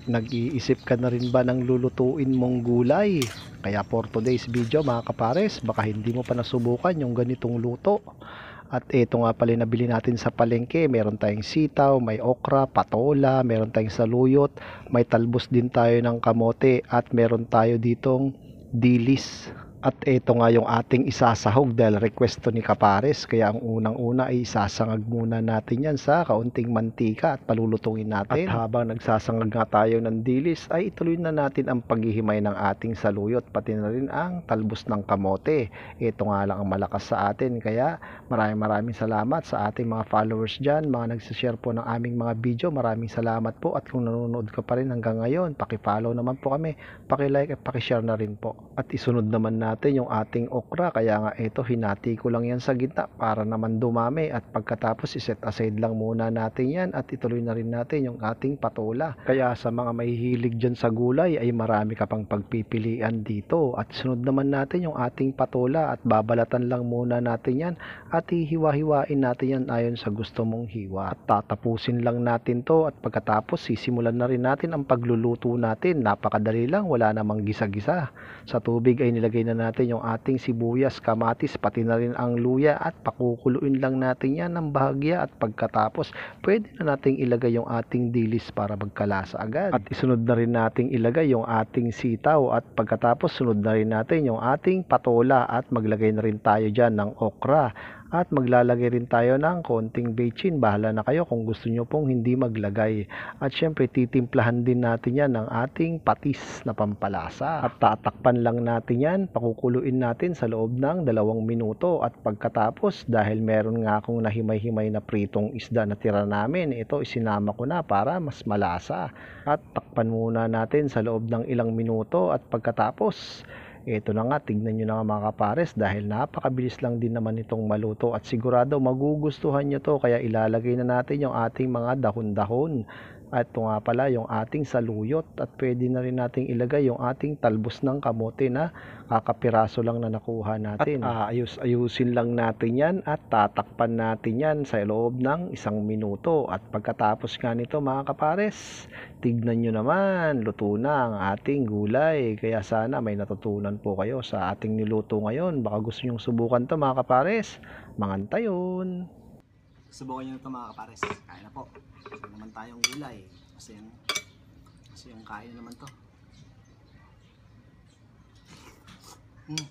Nag-iisip ka na rin ba ng lulutuin mong gulay? Kaya for today's video mga kapares, baka hindi mo pa nasubukan yung ganitong luto. At ito nga pala nabili natin sa palengke. Meron tayong sitaw, may okra, patola, meron tayong saluyot, may talbos din tayo ng kamote, at meron tayo ditong dilis. At ito nga yung ating isasahog dahil request to ni Kapares. Kaya ang unang-una ay isasangag muna natin yan sa kaunting mantika at palulutuin natin. At habang nagsasangag nga tayo ng dilis ay ituloy na natin ang paghihimay ng ating saluyot, pati na rin ang talbos ng kamote. Ito nga lang ang malakas sa atin. Kaya maraming salamat sa ating mga followers dyan, mga nagsishare po ng aming mga video. Maraming salamat po, at kung nanonood ka pa rin hanggang ngayon, paki-follow naman po kami, paki-like at paki-share na rin po. At isunod naman natin yung ating okra. Kaya nga ito, hinati ko lang yan sa gitna para naman dumami, at pagkatapos iset aside lang muna natin yan at ituloy na rin natin yung ating patola. Kaya sa mga mahihilig dyan sa gulay ay marami ka pang pagpipilian dito. At sunod naman natin yung ating patola at babalatan lang muna natin yan at hihiwa-hiwain natin yan ayon sa gusto mong hiwa. At tatapusin lang natin to, at pagkatapos sisimulan na rin natin ang pagluluto natin. Napakadali lang, wala namang gisa-gisa. Sa tubig ay nilagay na natin yung ating sibuyas, kamatis, pati na rin ang luya, at pakukuluin lang natin yan ng bahagya. At pagkatapos pwede na nating ilagay yung ating dilis para magkalasa agad. At isunod na rin nating ilagay yung ating sitaw, at pagkatapos sunod na rin natin yung ating patola, at maglagay na rin tayo dyan ng okra. At maglalagay rin tayo ng konting bechin. Bahala na kayo kung gusto nyo pong hindi maglagay. At syempre titimplahan din natin yan ng ating patis na pampalasa. At tatakpan lang natin yan, pakukuluin natin sa loob ng 2 minuto. At pagkatapos, dahil meron nga akong nahimay-himay na pritong isda na tira namin, ito isinama ko na para mas malasa. At takpan muna natin sa loob ng ilang minuto, at pagkatapos ito na nga, tignan nyo na nga mga kapares, dahil napakabilis lang din naman itong maluto, at sigurado magugustuhan nyo to. Kaya ilalagay na natin yung ating mga dahon-dahon. At ito nga pala yung ating saluyot, at pwede na rin nating ilagay yung ating talbos ng kamote na kakapiraso lang na nakuha natin. At ayusin lang natin yan, at tatakpan natin yan sa loob ng 1 minuto. At pagkatapos nga nito mga kapares, tignan nyo naman, luto na ang ating gulay. Kaya sana may natutunan po kayo sa ating niluto ngayon. Baka gusto nyong subukan to mga kapares. Mangantayon! Subukan nyo ito mga kapares. Kaya na po. Kasi naman tayong gulay. Kasi yung kain naman to. Mm.